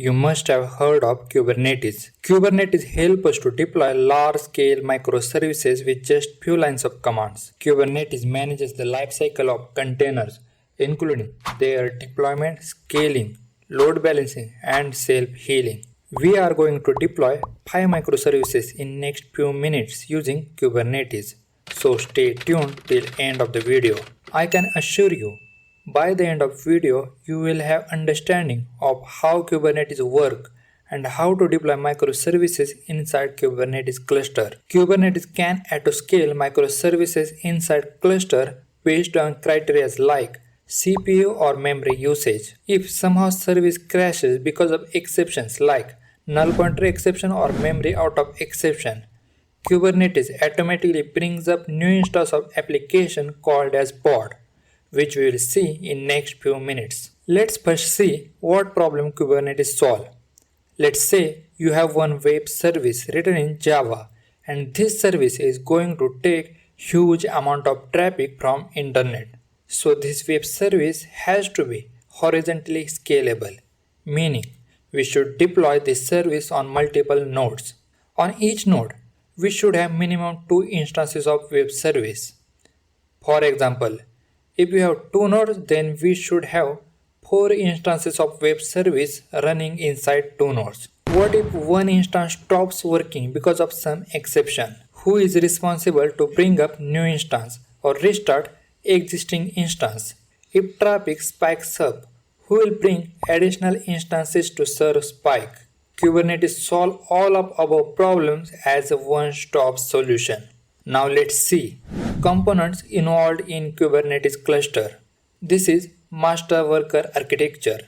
You must have heard of Kubernetes. Kubernetes helps us to deploy large-scale microservices with just few lines of commands. Kubernetes manages the lifecycle of containers, including their deployment, scaling, load balancing, and self-healing. We are going to deploy 5 microservices in next few minutes using Kubernetes. So stay tuned till end of the video. I can assure you, by the end of video, you will have understanding of how Kubernetes work and how to deploy microservices inside Kubernetes cluster. Kubernetes can auto-scale microservices inside cluster based on criteria like CPU or memory usage. If somehow service crashes because of exceptions like null pointer exception or memory out of exception, Kubernetes automatically brings up new instance of application called as pod, which we will see in next few minutes. Let's first see what problem Kubernetes solve. Let's say you have one web service written in Java and this service is going to take huge amount of traffic from internet. So this web service has to be horizontally scalable, meaning we should deploy this service on multiple nodes. On each node, we should have minimum 2 instances of web service. For example, if we have 2 nodes, then we should have 4 instances of web service running inside 2 nodes. What if one instance stops working because of some exception? Who is responsible to bring up new instance or restart existing instance? If traffic spikes up, who will bring additional instances to serve spike? Kubernetes solve all of above problems as a one-stop solution. Now let's see components involved in Kubernetes cluster. This is master worker architecture.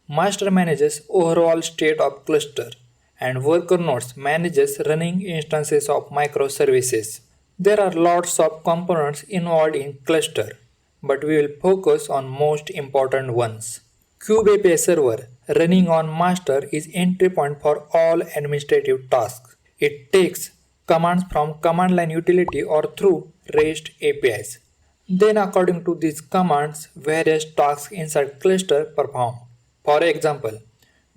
Master manages overall state of cluster and worker nodes manages running instances of microservices. There are lots of components involved in cluster, but we will focus on most important ones. Kube API server running on master is entry point for all administrative tasks. It takes commands from command line utility or through REST APIs. Then according to these commands, various tasks inside cluster perform. For example,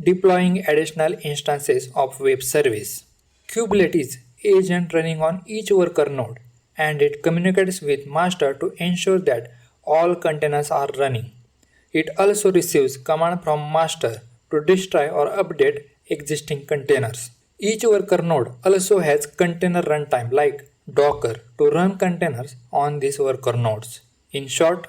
deploying additional instances of web service. Kubernetes agent running on each worker node and it communicates with master to ensure that all containers are running. It also receives command from master to destroy or update existing containers. Each worker node also has container runtime like Docker to run containers on these worker nodes. In short,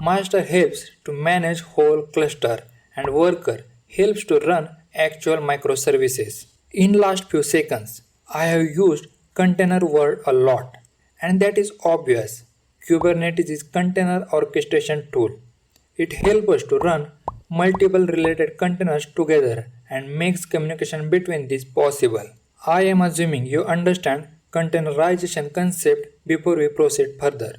master helps to manage whole cluster and worker helps to run actual microservices. In last few seconds, I have used container word a lot, and that is obvious. Kubernetes is container orchestration tool. It helps us to run multiple related containers together and makes communication between these possible. I am assuming you understand containerization concept before we proceed further.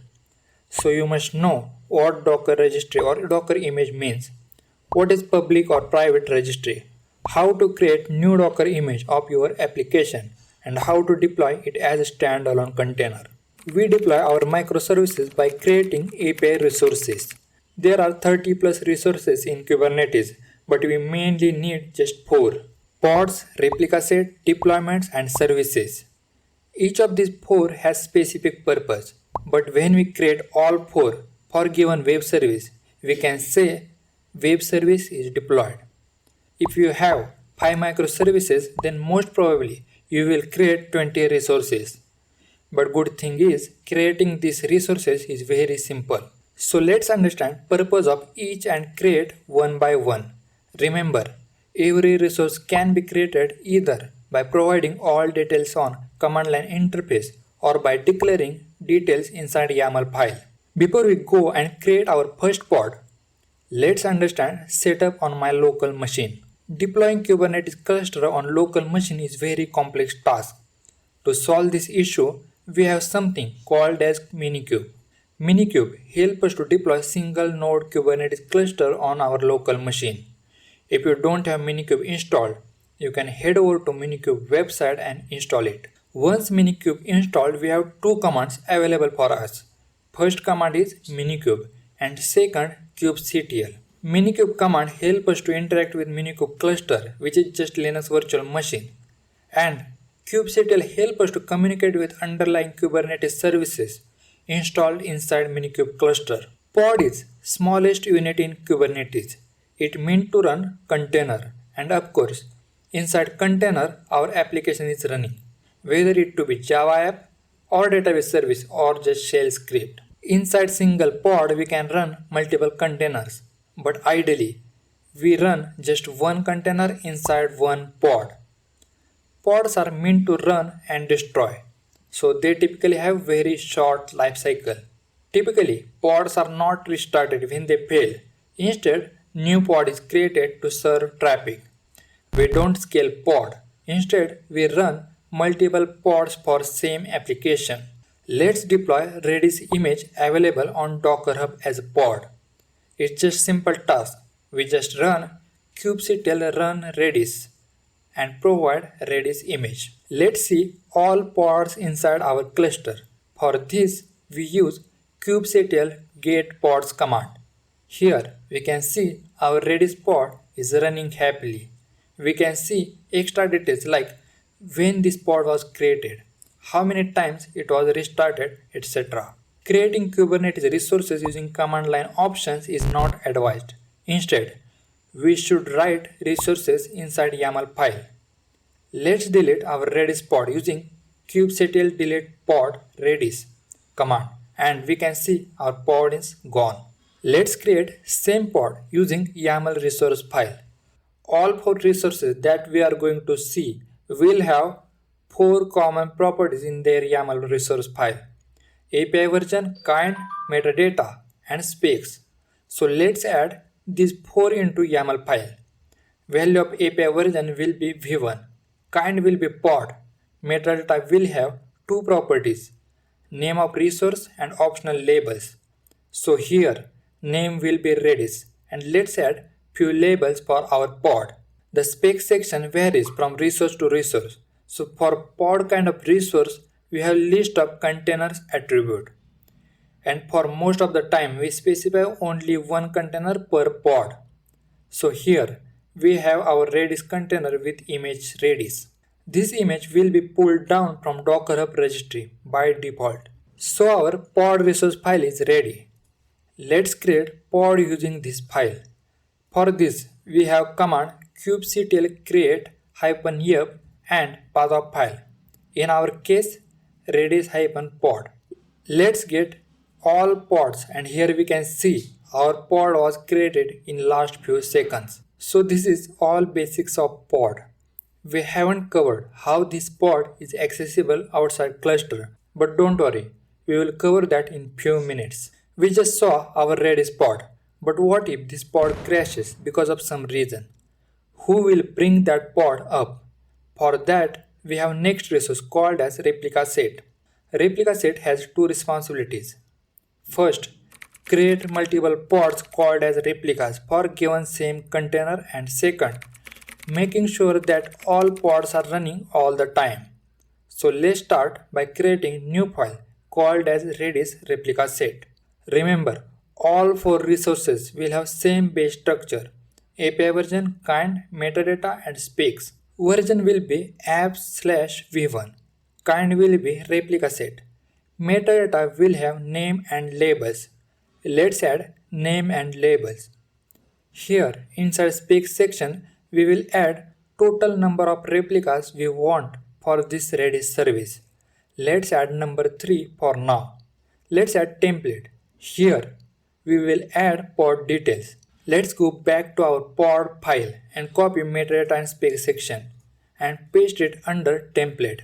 So you must know what Docker registry or Docker image means, what is public or private registry, how to create new Docker image of your application, and how to deploy it as a standalone container. We deploy our microservices by creating API resources. There are 30 plus resources in Kubernetes, but we mainly need just 4: pods, replica set, deployments, and services. Each of these 4 has specific purpose, but when we create all 4 for given web service, we can say web service is deployed. If you have 5 microservices, then most probably you will create 20 resources. But good thing is, creating these resources is very simple. So let's understand purpose of each and create one by one. Remember, every resource can be created either by providing all details on command line interface or by declaring details inside YAML file. Before we go and create our first pod, let's understand setup on my local machine. Deploying Kubernetes cluster on local machine is very complex task. To solve this issue, we have something called as Minikube. Minikube helps us to deploy single node Kubernetes cluster on our local machine. If you don't have Minikube installed, you can head over to Minikube website and install it. Once Minikube installed, we have 2 commands available for us. First command is Minikube and second kubectl. Minikube command helps us to interact with Minikube cluster, which is just Linux virtual machine. And kubectl helps us to communicate with underlying Kubernetes services installed inside Minikube cluster. Pod is smallest unit in Kubernetes. It meant to run container, and of course, inside container our application is running, whether it to be Java app or database service or just shell script. Inside single pod we can run multiple containers, but ideally we run just one container inside one pod. Pods are meant to run and destroy, so they typically have very short life cycle. Typically, pods are not restarted when they fail. Instead, new pod is created to serve traffic. We don't scale pod. Instead, we run multiple pods for same application. Let's deploy Redis image available on Docker Hub as a pod. It's just simple task. We just run kubectl run Redis and provide Redis image. Let's see all pods inside our cluster. For this, we use kubectl get pods command. Here we can see our Redis pod is running happily. We can see extra details like when this pod was created, how many times it was restarted, etc. Creating Kubernetes resources using command line options is not advised. Instead, we should write resources inside YAML file. Let's delete our Redis pod using kubectl delete pod Redis command, and we can see our pod is gone. Let's create same pod using YAML resource file. All 4 resources that we are going to see will have 4 common properties in their YAML resource file: API version, kind, metadata, and specs. So let's add these 4 into YAML file. Value of API version will be v1, kind will be pod, metadata will have 2 properties: name of resource and optional labels. So here name will be Redis, and let's add few labels for our pod. The spec section varies from resource to resource. So for pod kind of resource, we have list of containers attribute. And for most of the time, we specify only one container per pod. So here we have our Redis container with image Redis. This image will be pulled down from Docker Hub registry by default. So our pod resource file is ready. Let's create pod using this file. For this, we have command kubectl create -f and path of file. In our case, redis-pod. Let's get all pods, and here we can see our pod was created in last few seconds. So this is all basics of pod. We haven't covered how this pod is accessible outside cluster, but don't worry, we will cover that in few minutes. We just saw our Redis pod, but what if this pod crashes because of some reason? Who will bring that pod up? For that, we have next resource called as Replica set. Replica set has 2 responsibilities. First, create multiple pods called as replicas for given same container, and second, making sure that all pods are running all the time. So let's start by creating new file called as Redis replica set. Remember, all 4 resources will have same base structure: API version, kind, metadata, and specs. Version will be app/v1. Kind will be replica set. Metadata will have name and labels. Let's add name and labels. Here, inside specs section, we will add total number of replicas we want for this Redis service. Let's add number 3 for now. Let's add template. Here, we will add pod details. Let's go back to our pod file and copy metadata and spec section and paste it under template.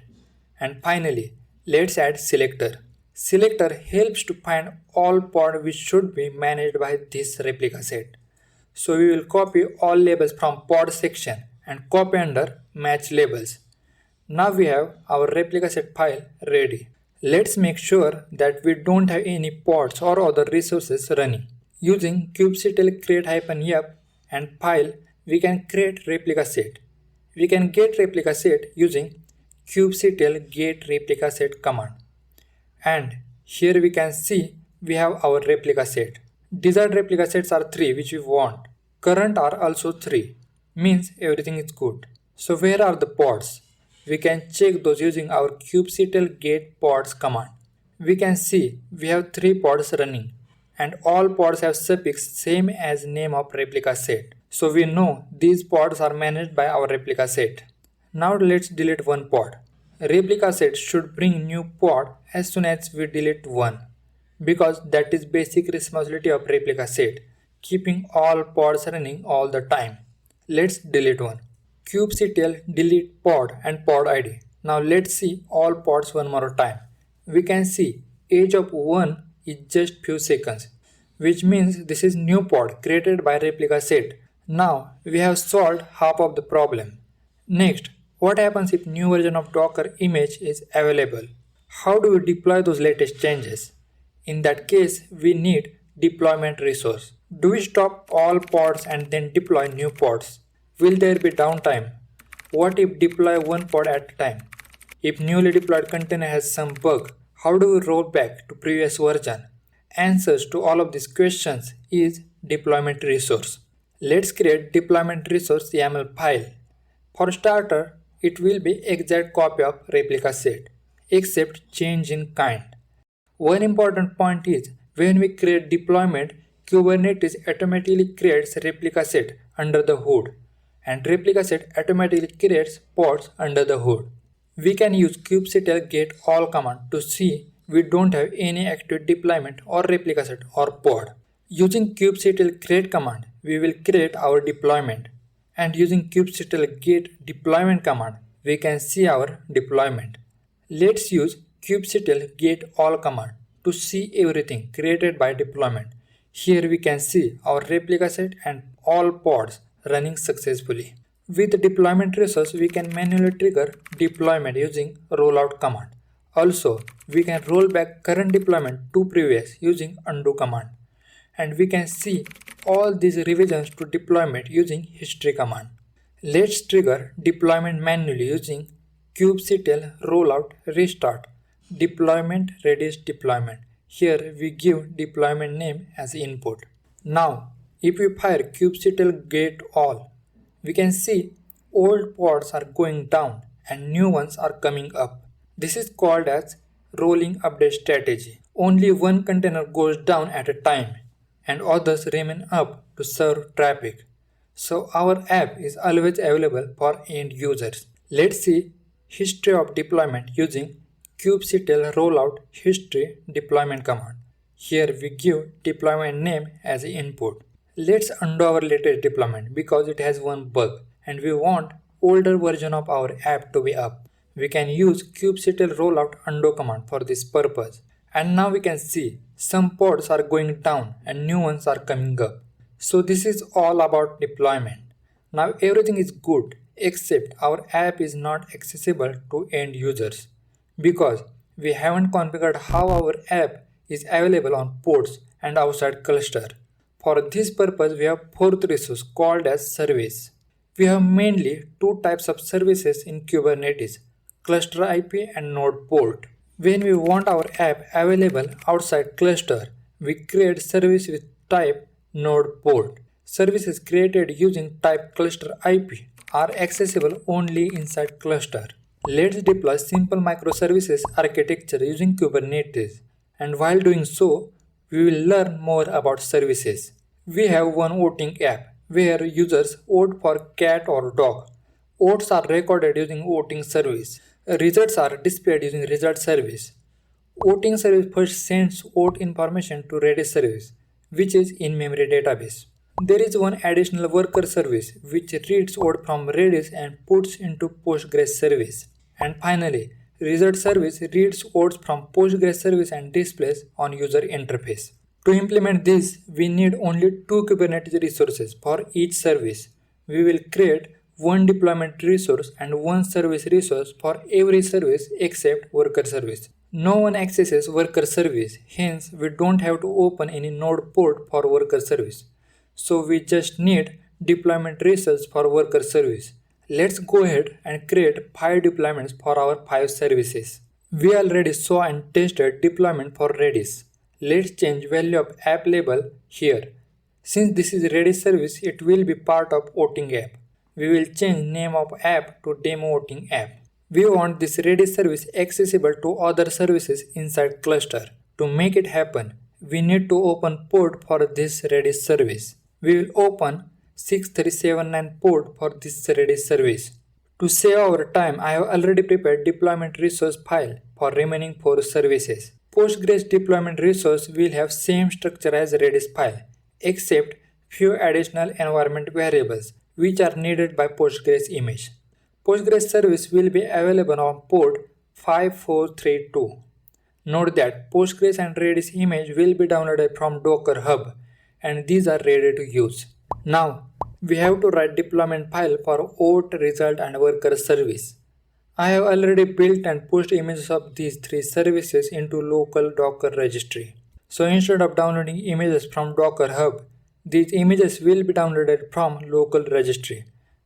And finally, let's add selector. Selector helps to find all pod which should be managed by this replica set. So we will copy all labels from pod section and copy under match labels. Now we have our replica set file ready. Let's make sure that we don't have any pods or other resources running. Using kubectl create -f and file, we can create replica set. We can get replica set using kubectl get replica set command. And here we can see we have our replica set. Desired replica sets are 3 which we want. Current are also 3. Means everything is good. So where are the pods? We can check those using our kubectl get pods command. We can see we have 3 pods running and all pods have suffix same as name of replica set. So we know these pods are managed by our replica set. Now let's delete one pod. Replica set should bring new pod as soon as we delete one, because that is basic responsibility of replica set, keeping all pods running all the time. Let's delete one. Kubectl delete pod and pod id. Now let's see all pods one more time. We can see age of 1 is just few seconds, which means this is new pod created by replica set. Now we have solved half of the problem. Next, what happens if new version of Docker image is available? How do we deploy those latest changes? In that case, we need deployment resource. Do we stop all pods and then deploy new pods? Will there be downtime? What if deploy one pod at a time? If newly deployed container has some bug, how do we roll back to previous version? Answers to all of these questions is deployment resource. Let's create deployment resource YAML file. For starter, it will be exact copy of replica set, except change in kind. One important point is when we create deployment, Kubernetes automatically creates replica set under the hood, and replica set automatically creates pods under the hood. We can use kubectl get all command to see we don't have any active deployment or replica set or pod. Using kubectl create command, we will create our deployment, and using kubectl get deployment command, we can see our deployment. Let's use kubectl get all command to see everything created by deployment. Here we can see our replica set and all pods running successfully. With deployment resource, we can manually trigger deployment using rollout command. Also, we can roll back current deployment to previous using undo command. And we can see all these revisions to deployment using history command. Let's trigger deployment manually using kubectl rollout restart deployment reduce deployment. Here we give deployment name as input. Now, if we fire kubectl get all, we can see old pods are going down and new ones are coming up. This is called as rolling update strategy. Only one container goes down at a time and others remain up to serve traffic. So our app is always available for end users. Let's see history of deployment using kubectl rollout history deployment command. Here we give deployment name as input. Let's undo our latest deployment because it has one bug and we want older version of our app to be up. We can use kubectl rollout undo command for this purpose. And now we can see some pods are going down and new ones are coming up. So this is all about deployment. Now everything is good except our app is not accessible to end users because we haven't configured how our app is available on pods and outside cluster. For this purpose, we have fourth resource called as service. We have mainly two types of services in Kubernetes, cluster IP and node port. When we want our app available outside cluster, we create service with type node port. Services created using type cluster IP are accessible only inside cluster. Let's deploy simple microservices architecture using Kubernetes, and while doing so, we will learn more about services. We have one voting app where users vote for cat or dog. Votes are recorded using voting service. Results are displayed using result service. Voting service first sends vote information to Redis service, which is in-memory database. There is one additional worker service which reads vote from Redis and puts into Postgres service. And finally, result service reads votes from Postgres service and displays on user interface. To implement this, we need only two Kubernetes resources for each service. We will create one deployment resource and one service resource for every service except worker service. No one accesses worker service, hence we don't have to open any node port for worker service. So we just need deployment resource for worker service. Let's go ahead and create 5 deployments for our 5 services. We already saw and tested deployment for Redis. Let's change value of app label here. Since this is Redis service, it will be part of voting app. We will change name of app to demo voting app. We want this Redis service accessible to other services inside cluster. To make it happen, we need to open port for this Redis service. We will open 6379 port for this Redis service. To save our time, I have already prepared deployment resource file for remaining 4 services. Postgres deployment resource will have same structure as Redis file, except few additional environment variables which are needed by Postgres image. Postgres service will be available on port 5432. Note that Postgres and Redis image will be downloaded from Docker Hub and these are ready to use. Now, we have to write deployment file for OAuth, result and worker service. I have already built and pushed images of these 3 services into local Docker registry. So instead of downloading images from Docker Hub, these images will be downloaded from local registry.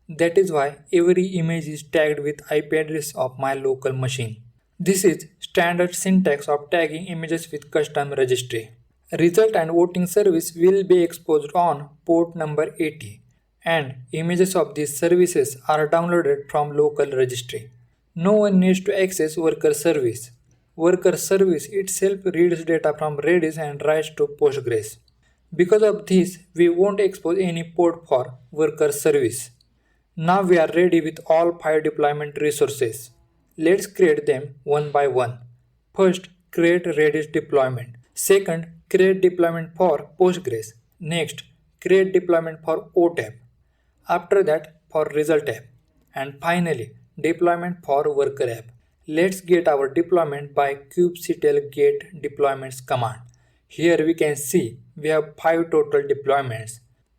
That is why every image is tagged with IP address of my local machine. This is standard syntax of tagging images with custom registry. Result and voting service will be exposed on port number 80 and images of these services are downloaded from local registry. No one needs to access worker service. Worker service itself reads data from Redis and writes to Postgres. Because of this, we won't expose any port for worker service. Now we are ready with all 5 deployment resources. Let's create them one by one. First, create Redis deployment. Second, create deployment for Postgres. Next, create deployment for OAuth app. After that, for result app. And finally, deployment for worker app. Let's get our deployment by kubectl get deployments command. Here we can see we have 5 total deployments.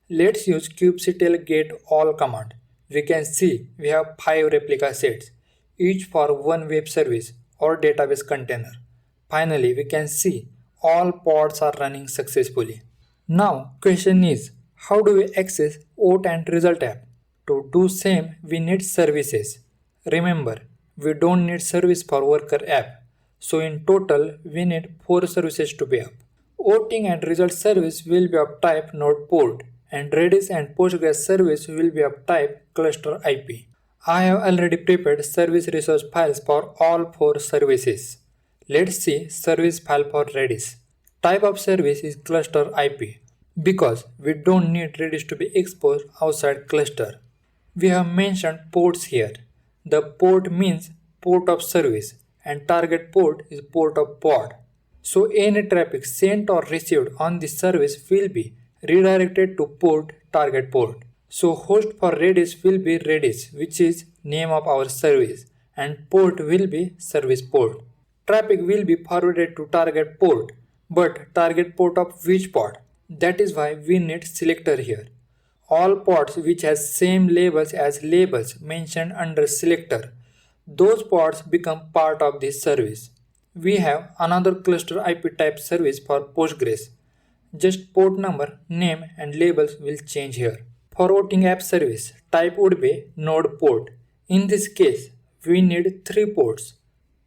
Let's use kubectl get all command. We can see we have 5 replica sets, each for one web service or database container. Finally, we can see all pods are running successfully. Now, question is, how do we access OAuth and result app? To do same, we need services. Remember, we don't need service for worker app. So in total, we need 4 services to be up. Voting and result service will be of type node port and Redis and Postgres service will be of type cluster IP. I have already prepared service resource files for all 4 services. Let's see service file for Redis. Type of service is cluster IP because we don't need Redis to be exposed outside cluster. We have mentioned ports here. The port means port of service and target port is port of pod. So any traffic sent or received on this service will be redirected to port target port. So host for Redis will be Redis, which is name of our service, and port will be service port. Traffic will be forwarded to target port, but target port of which pod? That is why we need selector here. All pods which has same labels as labels mentioned under selector, those pods become part of this service. We have another cluster IP type service for Postgres. Just port number, name and labels will change here. For voting app service, type would be node port. In this case, we need 3 ports.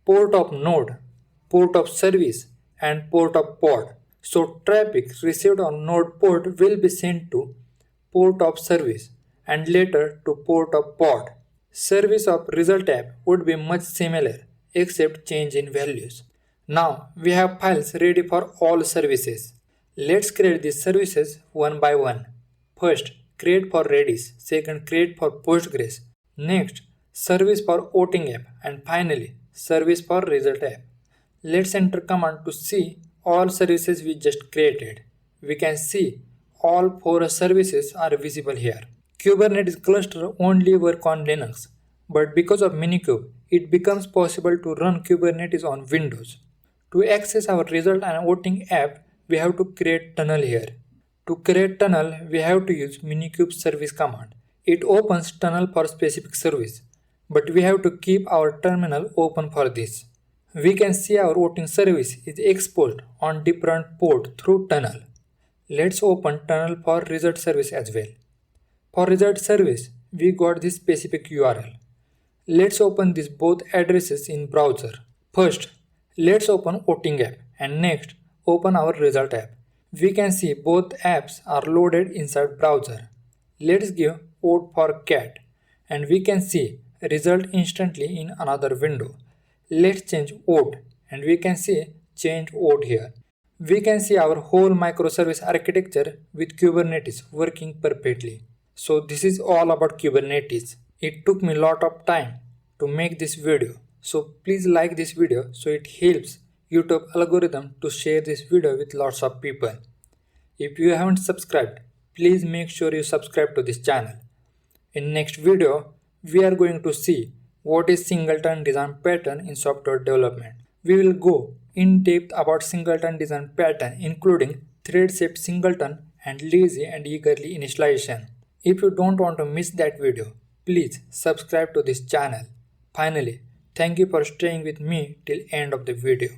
Port of node, port of service and port of pod. So traffic received on node port will be sent to port of service and later to port of pod. Service of result app would be much similar except change in values. Now we have files ready for all services. Let's create these services one by one. First, create for Redis. Second, create for Postgres. Next, service for voting app. And finally, service for result app. Let's enter command to see all services we just created. We can see all 4 services are visible here. Kubernetes cluster only work on Linux, but because of Minikube, it becomes possible to run Kubernetes on Windows. To access our result and voting app, we have to create tunnel here. To create tunnel, we have to use Minikube service command. It opens tunnel for specific service, but we have to keep our terminal open for this. We can see our voting service is exposed on different port through tunnel. Let's open tunnel for result service as well. For result service, we got this specific URL. Let's open these both addresses in browser. First, let's open voting app and next open our result app. We can see both apps are loaded inside browser. Let's give vote for cat and we can see result instantly in another window. Let's change vote and we can see change vote here. We can see our whole microservice architecture with Kubernetes working perfectly. So this is all about Kubernetes. It took me a lot of time to make this video. So please like this video so it helps YouTube algorithm to share this video with lots of people. If you haven't subscribed, please make sure you subscribe to this channel. In next video, we are going to see what is singleton design pattern in software development. We will go in depth about singleton design pattern including thread set singleton and lazy and eagerly initialization. If you don't want to miss that video, please subscribe to this channel. Finally, thank you for staying with me till end of the video.